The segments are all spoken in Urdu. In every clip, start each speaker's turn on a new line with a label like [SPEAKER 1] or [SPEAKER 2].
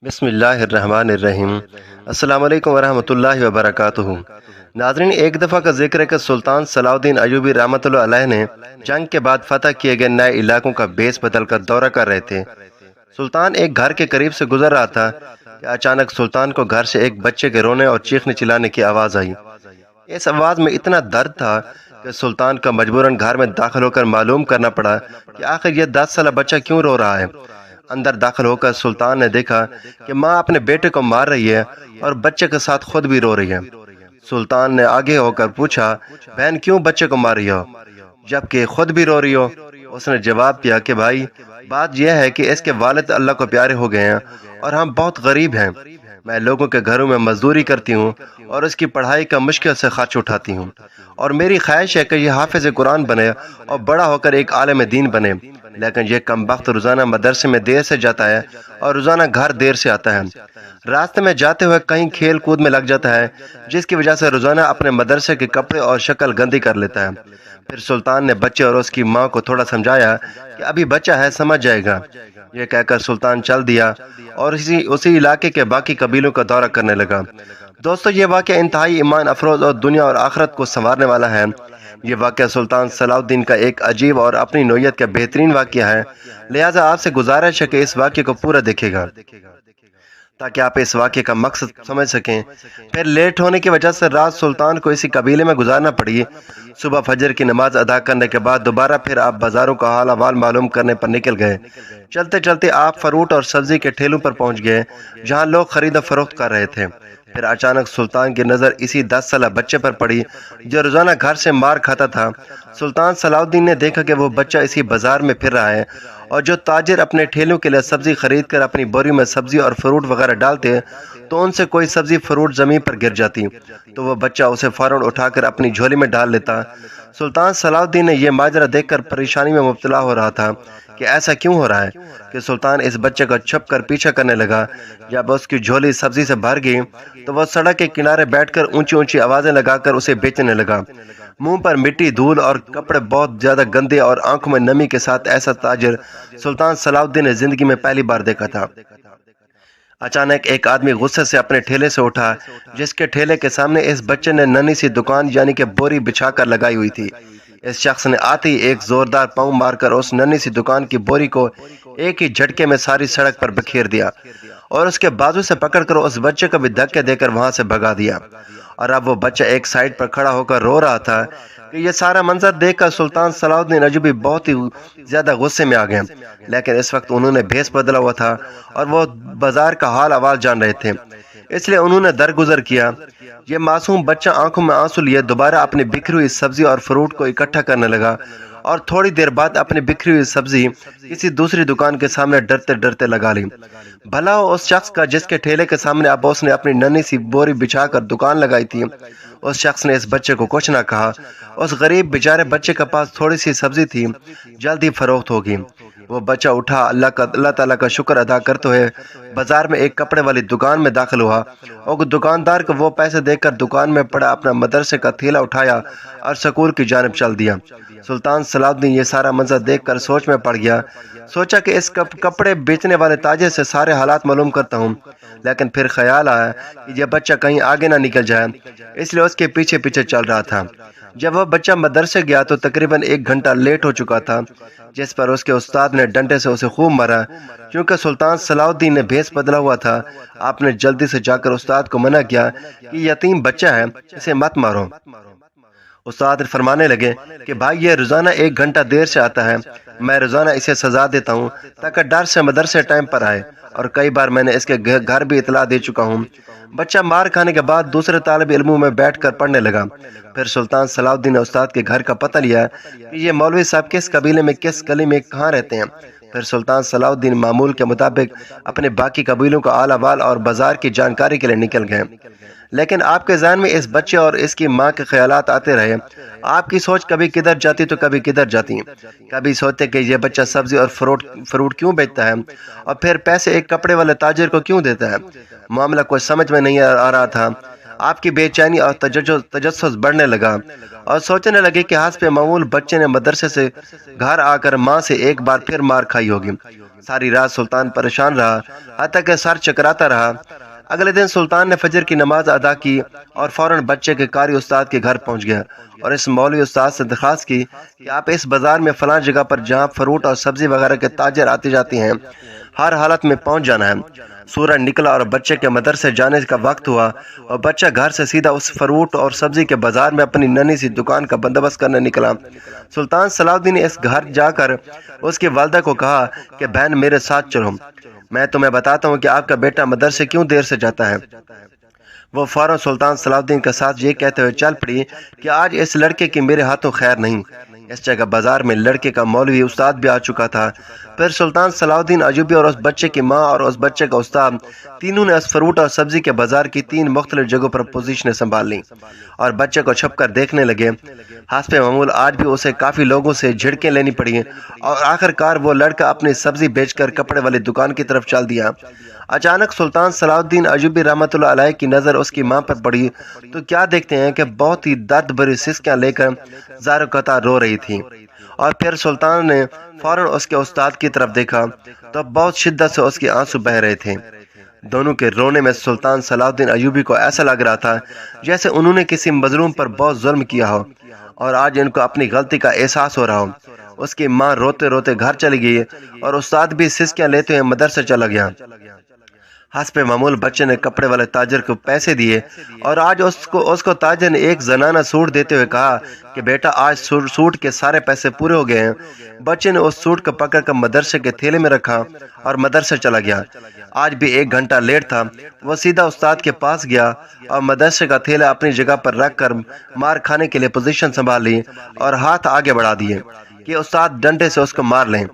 [SPEAKER 1] بسم اللہ الرحمن الرحیم۔ السلام علیکم ورحمۃ اللہ وبرکاتہ۔ ناظرین، ایک دفعہ کا ذکر ہے کہ سلطان صلاح الدین ایوبی رحمۃ اللہ علیہ نے جنگ کے بعد فتح کیے گئے نئے علاقوں کا بیس بدل کر دورہ کر رہے تھے۔ سلطان ایک گھر کے قریب سے گزر رہا تھا کہ اچانک سلطان کو گھر سے ایک بچے کے رونے اور چیخنے چلانے کی آواز آئی۔ اس آواز میں اتنا درد تھا کہ سلطان کا مجبوراً گھر میں داخل ہو کر معلوم کرنا پڑا کہ آخر یہ 10 سالہ بچہ کیوں رو رہا ہے۔ اندر داخل ہو کر سلطان نے دیکھا کہ ماں اپنے بیٹے کو مار رہی ہے اور بچے کے ساتھ خود بھی رو رہی ہے۔ سلطان نے آگے ہو کر پوچھا، بہن کیوں بچے کو مار رہی ہو جبکہ خود بھی رو رہی ہو؟ اس نے جواب دیا کہ بھائی، بات یہ ہے کہ اس کے والد اللہ کو پیارے ہو گئے ہیں اور ہم بہت غریب ہیں۔ میں لوگوں کے گھروں میں مزدوری کرتی ہوں اور اس کی پڑھائی کا مشکل سے خرچ اٹھاتی ہوں، اور میری خواہش ہے کہ یہ حافظ قرآن بنے اور بڑا ہو کر ایک عالم دین بنے، لیکن یہ کم بخت روزانہ مدرسے میں دیر سے جاتا ہے اور روزانہ گھر دیر سے آتا ہے۔ راستے میں جاتے ہوئے کہیں کھیل کود میں لگ جاتا ہے، جس کی وجہ سے روزانہ اپنے مدرسے کے کپڑے اور شکل گندی کر لیتا ہے۔ پھر سلطان نے بچے اور اس کی ماں کو تھوڑا سمجھایا کہ ابھی بچہ ہے، سمجھ جائے گا۔ یہ کہہ کر سلطان چل دیا اور اسی علاقے کے باقی قبیلوں کا دورہ کرنے لگا۔ دوستو، یہ واقعہ انتہائی ایمان افروز اور دنیا اور آخرت کو سنوارنے والا ہے۔ یہ واقعہ سلطان صلاح الدین کا ایک عجیب اور اپنی نوعیت کا بہترین واقعہ ہے، لہٰذا آپ سے گزارش ہے کہ اس واقعے کو پورا دیکھے گا تاکہ آپ اس واقعے کا مقصد سمجھ سکیں۔ پھر لیٹ ہونے کی وجہ سے رات سلطان کو اسی قبیلے میں گزارنا پڑی۔ صبح فجر کی نماز ادا کرنے کے بعد دوبارہ پھر آپ بازاروں کا حال احوال معلوم کرنے پر نکل گئے۔ چلتے چلتے آپ فروٹ اور سبزی کے ٹھیلوں پر پہنچ گئے جہاں لوگ خرید و فروخت کر رہے تھے۔ پھر اچانک سلطان کی نظر اسی 10 سالہ بچے پر پڑی جو روزانہ گھر سے مار کھاتا تھا۔ سلطان صلاح الدین نے دیکھا کہ وہ بچہ اسی بازار میں پھر رہا ہے، اور جو تاجر اپنے ٹھیلوں کے لیے سبزی خرید کر اپنی بوری میں سبزی اور فروٹ وغیرہ ڈالتے تو ان سے کوئی سبزی فروٹ زمین پر گر جاتی تو وہ بچہ اسے فوراً اٹھا کر اپنی جھولی میں ڈال لیتا۔ سلطان صلاح الدین نے یہ ماجرا دیکھ کر پریشانی میں مبتلا ہو رہا تھا کہ ایسا کیوں ہو رہا ہے کہ سلطان اس بچے کا چھپ کر پیچھا کرنے لگا۔ جب اس کی جھولی سبزی سے بھر گئی تو وہ سڑک کے کنارے بیٹھ کر اونچی اونچی آوازیں لگا کر اسے بیچنے لگا۔ منہ پر مٹی، دھول اور کپڑے بہت زیادہ گندے اور آنکھوں میں نمی کے ساتھ ایسا تاجر سلطان صلاح الدین نے زندگی میں پہلی بار دیکھا تھا۔ اچانک ایک آدمی غصے سے اپنے ٹھیلے سے اٹھا جس کے ٹھیلے کے سامنے اس بچے نے ننھی سی دکان یعنی کہ بوری بچھا کر لگائی ہوئی تھی۔ اس شخص نے آتے ہی ایک زوردار پاؤں مار کر اس ننھی سی دکان کی بوری کو ایک ہی جھٹکے میں ساری سڑک پر بکھیر دیا اور اس کے بازو سے پکڑ کر اس بچے کو بھی دھکے دے کر وہاں سے بھگا دیا، اور اب وہ بچہ ایک سائیڈ پر کھڑا ہو کر رو رہا تھا کہ یہ سارا منظر دیکھ کر سلطان صلاح الدین ایوبی بہت ہی زیادہ غصے میں آ گئے، لیکن اس وقت انہوں نے بھیس بدلا ہوا تھا اور وہ بازار کا حال احوال جان رہے تھے، اس لیے انہوں نے درگزر کیا۔ یہ معصوم بچہ آنکھوں میں آنسو لیے دوبارہ اپنی بکھری ہوئی سبزی اور فروٹ کو اکٹھا کرنے لگا، اور تھوڑی دیر بعد اپنی بکھری ہوئی سبزی کسی دوسری دکان کے سامنے ڈرتے ڈرتے لگا لی۔ بھلا ہو اس شخص کا جس کے ٹھیلے کے سامنے اب اس نے اپنی ننھی سی بوری بچھا کر دکان لگائی تھی۔ اس شخص نے اس بچے کو کچھ نہ کہا۔ اس غریب بیچارے بچے کے پاس تھوڑی سی سبزی تھی، جلدی فروخت ہوگی۔ وہ بچہ اٹھا اللہ تعالیٰ کا شکر ادا کرتے ہوئے بازار میں ایک کپڑے والی دکان میں داخل ہوا، اور دکاندار کو وہ پیسے دے کر دکان میں پڑا اپنا مدرسے کا تھیلا اٹھایا اور سکول کی جانب چل دیا۔ سلطان صلاح الدین یہ سارا منظر دیکھ کر سوچ میں پڑ گیا۔ سوچا کہ اس کپڑے بیچنے والے تاجر سے سارے حالات معلوم کرتا ہوں، لیکن پھر خیال آیا کہ یہ بچہ کہیں آگے نہ نکل جائے، اس لیے اس کے پیچھے پیچھے چل رہا تھا۔ جب وہ بچہ مدرسے گیا تو تقریباً 1 گھنٹہ لیٹ ہو چکا تھا، جس پر اس کے استاد نے ڈنڈے سے اسے خوب مارا۔ کیونکہ سلطان صلاح الدین نے بھیس بدلا ہوا تھا، آپ نے جلدی سے جا کر استاد کو منع کیا کہ یتیم بچہ ہے، اسے مت مارو۔ استاد فرمانے لگے کہ بھائی، یہ روزانہ 1 گھنٹہ دیر سے آتا ہے، میں روزانہ اسے سزا دیتا ہوں تاکہ ڈر سے مدرسے ٹائم پر آئے، اور کئی بار میں نے اس کے گھر بھی اطلاع دے چکا ہوں۔ بچہ مار کھانے کے بعد دوسرے طالب علموں میں بیٹھ کر پڑھنے لگا۔ پھر سلطان صلاح الدین نے استاد کے گھر کا پتہ لیا کہ یہ مولوی صاحب کس قبیلے میں، کس گلی میں، کہاں رہتے ہیں۔ پھر سلطان صلاح الدین معمول کے مطابق اپنے باقی قبیلوں کا حال احوال اور بازار کی جانکاری کے لیے نکل گئے، لیکن آپ کے ذہن میں اس بچے اور اس کی ماں کے خیالات آتے رہے۔ آپ کی سوچ کبھی کدھر جاتی تو کبھی کدھر جاتی۔ کبھی سوچتے کہ یہ بچہ سبزی اور فروٹ کیوں بیچتا ہے، اور پھر پیسے ایک کپڑے والے تاجر کو کیوں دیتا ہے۔ معاملہ کچھ سمجھ میں نہیں آ رہا تھا۔ آپ کی بے چینی اور تجسس بڑھنے لگا اور سوچنے لگے کہ حسب معمول بچے نے مدرسے سے گھر آ کر ماں سے ایک بار پھر مار کھائی ہوگی۔ ساری رات سلطان پریشان رہا، حتیٰ کہ سر چکراتا رہا۔ اگلے دن سلطان نے فجر کی نماز ادا کی اور فوراً بچے کے قاری استاد کے گھر پہنچ گیا اور اس مولوی استاد سے درخواست کی کہ آپ اس بازار میں فلاں جگہ پر جہاں فروٹ اور سبزی وغیرہ کے تاجر آتے جاتے ہیں ہر حالت میں پہنچ جانا ہے۔ سورج نکلا اور بچے کے مدرسے جانے کا وقت ہوا اور بچہ گھر سے سیدھا اس فروٹ اور سبزی کے بازار میں اپنی ننھی سی دکان کا بندوبست کرنے نکلا۔ سلطان صلاح الدین نے اس گھر جا کر اس کی والدہ کو کہا کہ بہن میرے ساتھ چلو، میں تمہیں بتاتا ہوں کہ آپ کا بیٹا مدرسے کیوں دیر سے جاتا ہے۔ وہ فوراً سلطان صلاح الدین کے ساتھ یہ کہتے ہوئے چل پڑی کہ آج اس لڑکے کی میرے ہاتھوں خیر نہیں۔ اس جگہ بازار میں لڑکے کا مولوی استاد بھی آ چکا تھا۔ پھر سلطان صلاح الدین ایوبی اور اس بچے کی ماں اور اس بچے کا استاد تینوں نے اس فروٹ اور سبزی کے بازار کی 3 مختلف جگہوں پر پوزیشنیں سنبھال لیں اور بچے کو چھپ کر دیکھنے لگے۔ حسب معمول آج بھی اسے کافی لوگوں سے جھڑکیں لینی پڑی اور آخر کار وہ لڑکا اپنی سبزی بیچ کر کپڑے والی دکان کی طرف چل دیا۔ اچانک سلطان صلاح الدین ایوبی رحمۃ اللہ علیہ کی نظر اس کی ماں پر پڑی تو کیا دیکھتے ہیں کہ بہت ہی درد بھری سسکیاں لے کر زار و قطار رو رہی تھی، اور پھر سلطان نے فوراً اس کے استاد کی طرف دیکھا تو بہت شدت سے اس کے آنسو بہہ رہے تھے۔ دونوں کے رونے میں سلطان صلاح الدین ایوبی کو ایسا لگ رہا تھا جیسے انہوں نے کسی مظلوم پر بہت ظلم کیا ہو اور آج ان کو اپنی غلطی کا احساس ہو رہا ہو۔ اس کی ماں روتے روتے گھر چلی گئی اور استاد بھی سسکیاں لیتے ہوئے مدرسے چلا گیا۔ حسب معمول بچے نے کپڑے والے تاجر کو پیسے دیے اور آج اس کو تاجر نے ایک زنانہ سوٹ دیتے ہوئے کہا کہ بیٹا آج سوٹ کے سارے پیسے پورے ہو گئے ہیں۔ بچے نے اس سوٹ کو پکڑ کر مدرسے کے تھیلے میں رکھا اور مدرسے چلا گیا۔ آج بھی 1 گھنٹہ لیٹ تھا۔ وہ سیدھا استاد کے پاس گیا اور مدرسے کا تھیلا اپنی جگہ پر رکھ کر مار کھانے کے لیے پوزیشن سنبھال لی اور ہاتھ آگے بڑھا دیے کہ استاد ڈنڈے سے اس کو مار لیں۔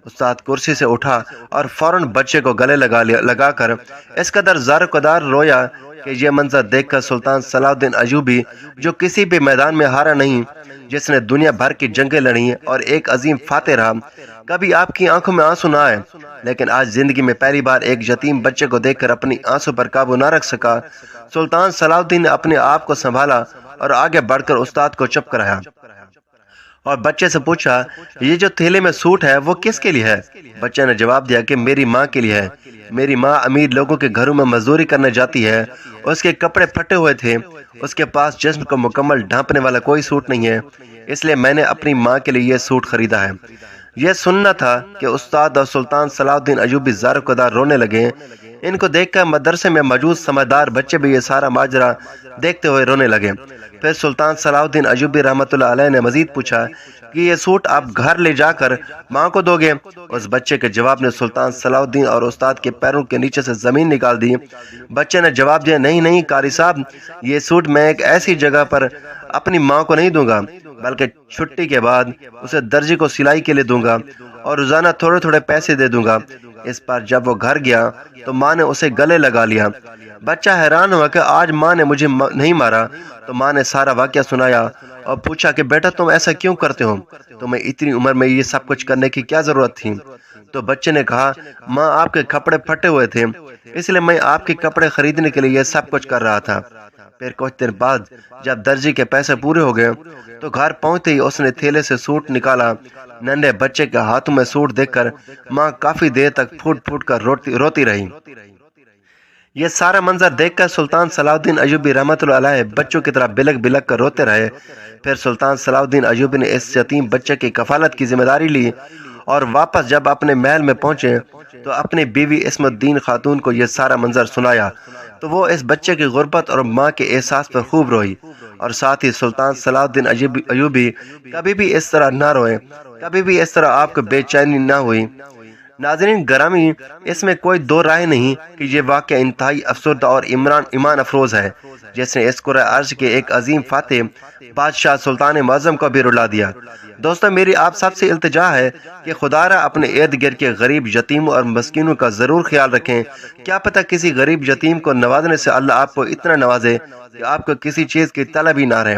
[SPEAKER 1] استاد کرسی سے اٹھا اور فوراً بچے کو گلے لگا کر اس قدر زار قدار رویا کہ یہ منظر دیکھ کر سلطان صلاح الدین ایوبی جو کسی بھی میدان میں ہارا نہیں، جس نے دنیا بھر کی جنگیں لڑی اور ایک عظیم فاتح رہا، کبھی آپ کی آنکھوں میں آنسو نہ آئے، لیکن آج زندگی میں پہلی بار ایک یتیم بچے کو دیکھ کر اپنی آنسو پر قابو نہ رکھ سکا۔ سلطان صلاح الدین نے اپنے آپ کو سنبھالا اور آگے بڑھ کر استاد کو چپ کرایا اور بچے سے پوچھا یہ جو تھیلے میں سوٹ ہے وہ کس کے لیے ہے؟ بچے نے جواب دیا کہ میری ماں کے لیے ہے۔ میری ماں امیر لوگوں کے گھروں میں مزدوری کرنے جاتی ہے، اس کے کپڑے پھٹے ہوئے تھے، اس کے پاس جسم کو مکمل ڈھانپنے والا کوئی سوٹ نہیں ہے، اس لیے میں نے اپنی ماں کے لیے یہ سوٹ خریدا ہے۔ یہ سننا تھا کہ استاد اور سلطان صلاح الدین ایوبی زار قدار رونے لگے۔ ان کو دیکھ کر مدرسے میں موجود سمجھدار بچے بھی یہ سارا ماجرا دیکھتے ہوئے رونے لگے۔ پھر سلطان صلاح الدین ایوبی رحمۃ اللہ علیہ نے مزید پوچھا کہ یہ سوٹ آپ گھر لے جا کر ماں کو دو گے؟ اس بچے کے جواب نے سلطان صلاح الدین اور استاد کے پیروں کے نیچے سے زمین نکال دی۔ بچے نے جواب دیا نہیں نہیں قاری صاحب، یہ سوٹ میں ایک ایسی جگہ پر اپنی ماں کو نہیں دوں گا، بلکہ چھٹی کے بعد اسے درجی کو سلائی کے لیے دوں گا اور روزانہ تھوڑے تھوڑے پیسے دے دوں گا۔ اس پر جب وہ گھر گیا تو ماں نے اسے گلے لگا لیا۔ بچہ حیران ہوا کہ آج ماں نے مجھے نہیں مارا، تو ماں نے سارا واقعہ سنایا اور پوچھا کہ بیٹا تم ایسا کیوں کرتے ہو؟ تمہیں اتنی عمر میں یہ سب کچھ کرنے کی کیا ضرورت تھی؟ تو بچے نے کہا ماں آپ کے کپڑے پھٹے ہوئے تھے، اس لیے میں آپ کے کپڑے خریدنے کے لیے یہ سب کچھ کر رہا تھا۔ پھر کچھ دن بعد جب درجی کے پیسے پورے ہو گئے تو گھر پہنچتے ہی اس نے تھیلے سے سوٹ نکالا۔ ننھے بچے کے ہاتھوں میں سوٹ دیکھ کر ماں کافی دیر تک پھوٹ پھوٹ کر روتی رہی۔ یہ سارا منظر دیکھ کر سلطان صلاح الدین ایوبی رحمۃ اللہ علیہ بچوں کی طرح بلک بلک کر روتے رہے۔ پھر سلطان صلاح الدین ایوبی نے اس یتیم بچے کی کفالت کی ذمہ داری لی اور واپس جب اپنے محل میں پہنچے تو اپنی بیوی اسم الدین خاتون کو یہ سارا منظر سنایا تو وہ اس بچے کی غربت اور ماں کے احساس پر خوب روئی، اور ساتھ ہی سلطان صلاح الدین ایوبی کبھی بھی اس طرح نہ روئے، کبھی بھی اس طرح آپ کو بے چینی نہ ہوئی۔ ناظرین گرامی، اس میں کوئی دو رائے نہیں کہ یہ واقعہ انتہائی افسردہ اور ایمان افروز ہے، جس نے اس کرۂ ارض کے ایک عظیم فاتح بادشاہ سلطان معظم کو بھی رلا دیا۔ دوستو میری آپ سب سے التجا ہے کہ خدا را اپنے ارد گرد کے غریب یتیموں اور مسکینوں کا ضرور خیال رکھیں۔ کیا پتہ کسی غریب یتیم کو نوازنے سے اللہ آپ کو اتنا نوازے کہ آپ کو کسی چیز کی طلب ہی نہ رہے۔